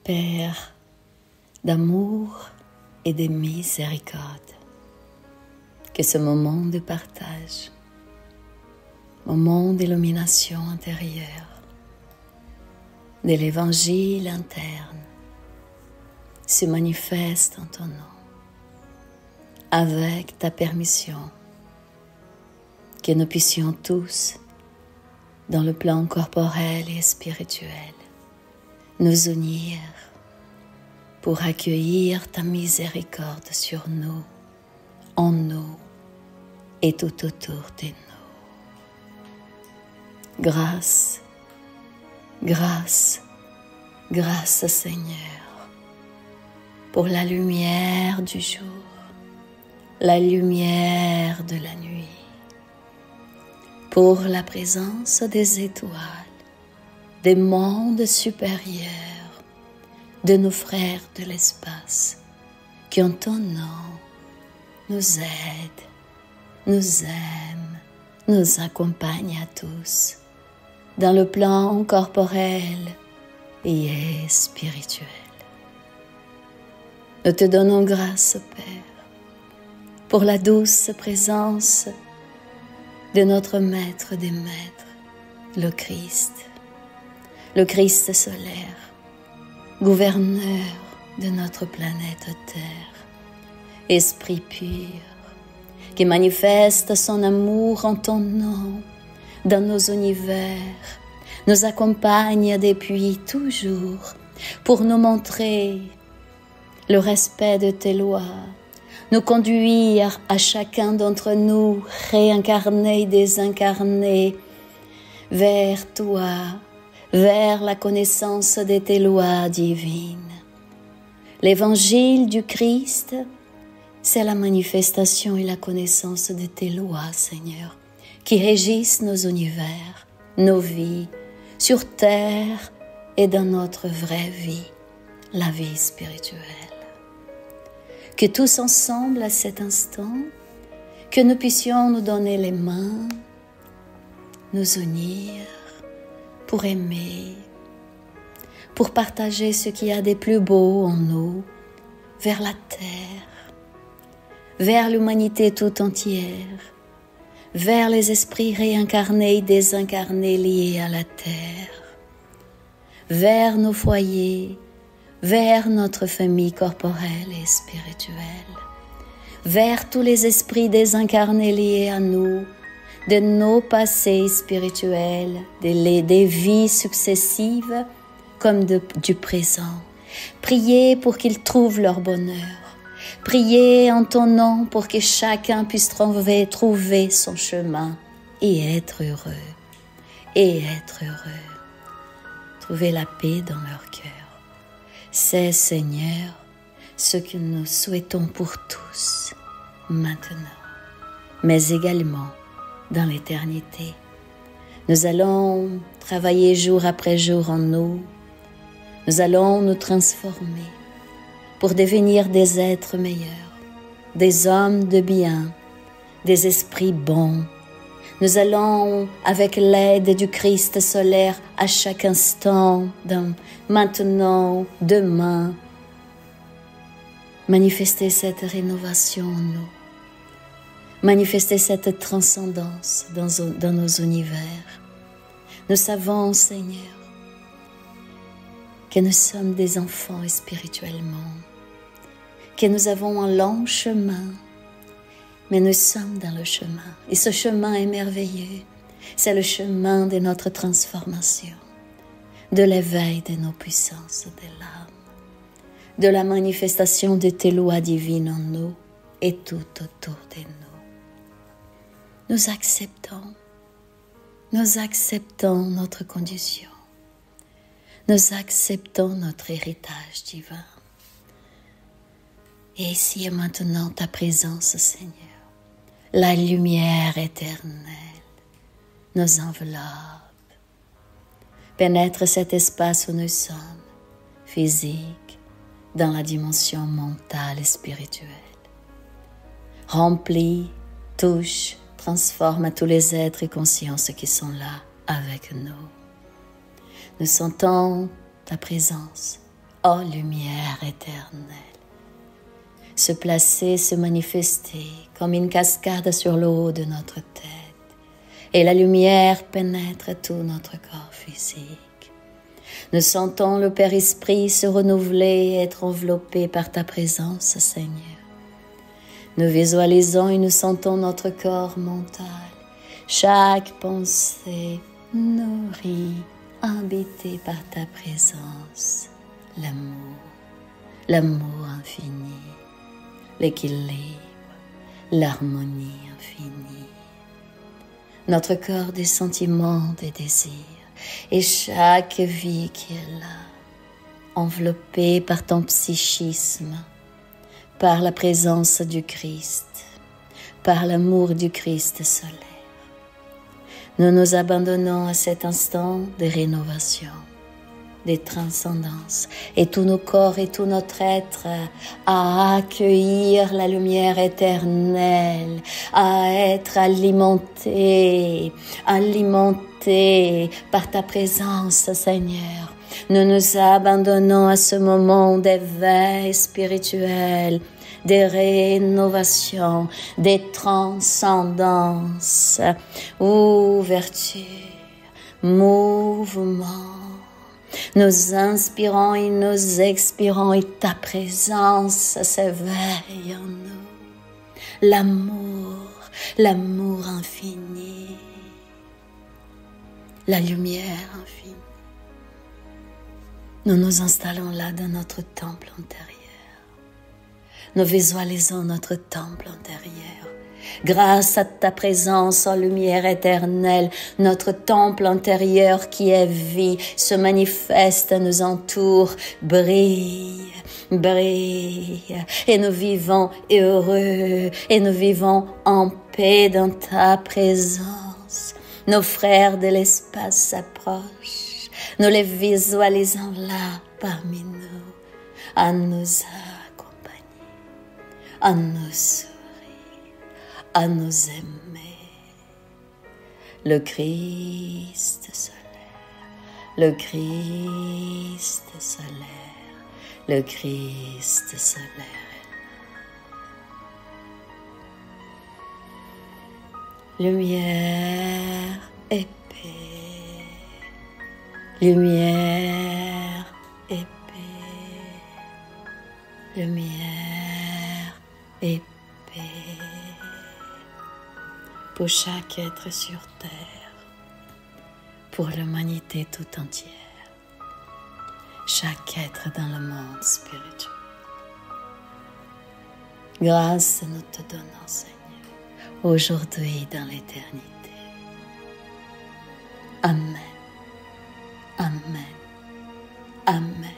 Père d'amour et de miséricorde, que ce moment de partage, moment d'illumination intérieure, de l'évangile interne, se manifeste en ton nom, avec ta permission, que nous puissions tous, dans le plan corporel et spirituel, nous unir pour accueillir ta miséricorde sur nous, en nous et tout autour de nous. Grâce, grâce, grâce Seigneur, pour la lumière du jour, la lumière de la nuit, pour la présence des étoiles, des mondes supérieurs, de nos frères de l'espace, qui en ton nom nous aident, nous aiment, nous accompagnent à tous, dans le plan corporel et spirituel. Nous te donnons grâce, Père, pour la douce présence de notre Maître des Maîtres, le Christ solaire, gouverneur de notre planète Terre, Esprit pur, qui manifeste son amour en ton nom dans nos univers, nous accompagne depuis toujours pour nous montrer le respect de tes lois, nous conduire à chacun d'entre nous, réincarnés et désincarnés, vers toi, vers la connaissance de tes lois divines. L'évangile du Christ, c'est la manifestation et la connaissance de tes lois, Seigneur, qui régissent nos univers, nos vies, sur terre et dans notre vraie vie, la vie spirituelle. Que tous ensemble à cet instant, que nous puissions nous donner les mains, nous unir pour aimer, pour partager ce qu'il y a de plus beau en nous, vers la terre, vers l'humanité tout entière, vers les esprits réincarnés et désincarnés liés à la terre, vers nos foyers, vers notre famille corporelle et spirituelle, vers tous les esprits désincarnés liés à nous, de nos passés spirituels, des vies successives comme du présent. Priez pour qu'ils trouvent leur bonheur. Priez en ton nom pour que chacun puisse trouver son chemin et être heureux. Trouver la paix dans leur cœur. C'est, Seigneur, ce que nous souhaitons pour tous, maintenant, mais également dans l'éternité. Nous allons travailler jour après jour en nous. Nous allons nous transformer pour devenir des êtres meilleurs, des hommes de bien, des esprits bons. Nous allons, avec l'aide du Christ solaire, à chaque instant, maintenant, demain, manifester cette rénovation en nous, manifester cette transcendance dans nos univers. Nous savons, Seigneur, que nous sommes des enfants spirituellement, que nous avons un long chemin, mais nous sommes dans le chemin. Et ce chemin est merveilleux. C'est le chemin de notre transformation, de l'éveil de nos puissances de l'âme, de la manifestation de tes lois divines en nous et tout autour de nous. Nous acceptons notre condition. Nous acceptons notre héritage divin. Et ici et maintenant, ta présence, Seigneur, la lumière éternelle nous enveloppe, pénètre cet espace où nous sommes, physique, dans la dimension mentale et spirituelle. Remplis, touche, transforme tous les êtres et consciences qui sont là avec nous. Nous sentons ta présence ô lumière éternelle. Se placer, se manifester comme une cascade sur le haut de notre tête. Et la lumière pénètre tout notre corps physique. Nous sentons le Père Esprit se renouveler et être enveloppé par ta présence, Seigneur. Nous visualisons et nous sentons notre corps mental, chaque pensée nourrie, habitée par ta présence. L'amour infini, l'équilibre, l'harmonie infinie. Notre corps des sentiments, des désirs, et chaque vie qui est là, enveloppée par ton psychisme, par la présence du Christ, par l'amour du Christ solaire. Nous nous abandonnons à cet instant de rénovation, de transcendance, et tous nos corps et tout notre être à accueillir la lumière éternelle, à être alimentés par ta présence, Seigneur. Nous nous abandonnons à ce moment d'éveil spirituel, de rénovation, de transcendance, ouverture, mouvement. Nous inspirons et nous expirons et ta présence s'éveille en nous. L'amour infini, la lumière infinie. Nous nous installons là dans notre temple intérieur. Nous visualisons notre temple intérieur. Grâce à ta présence en lumière éternelle, notre temple intérieur qui est vie, se manifeste, nous entoure, brille. Et nous vivons heureux, et nous vivons en paix dans ta présence. Nos frères de l'espace s'approchent, nous les visualisons là parmi nous, à nous accompagner, à nous sourire, à nous aimer. Le Christ solaire, le Christ solaire, le Christ solaire. Lumière et paix, lumière et paix, lumière et paix. Pour chaque être sur terre, pour l'humanité tout entière, chaque être dans le monde spirituel. Grâce nous te donnons, Seigneur, aujourd'hui dans l'éternité. Amen, amen, amen.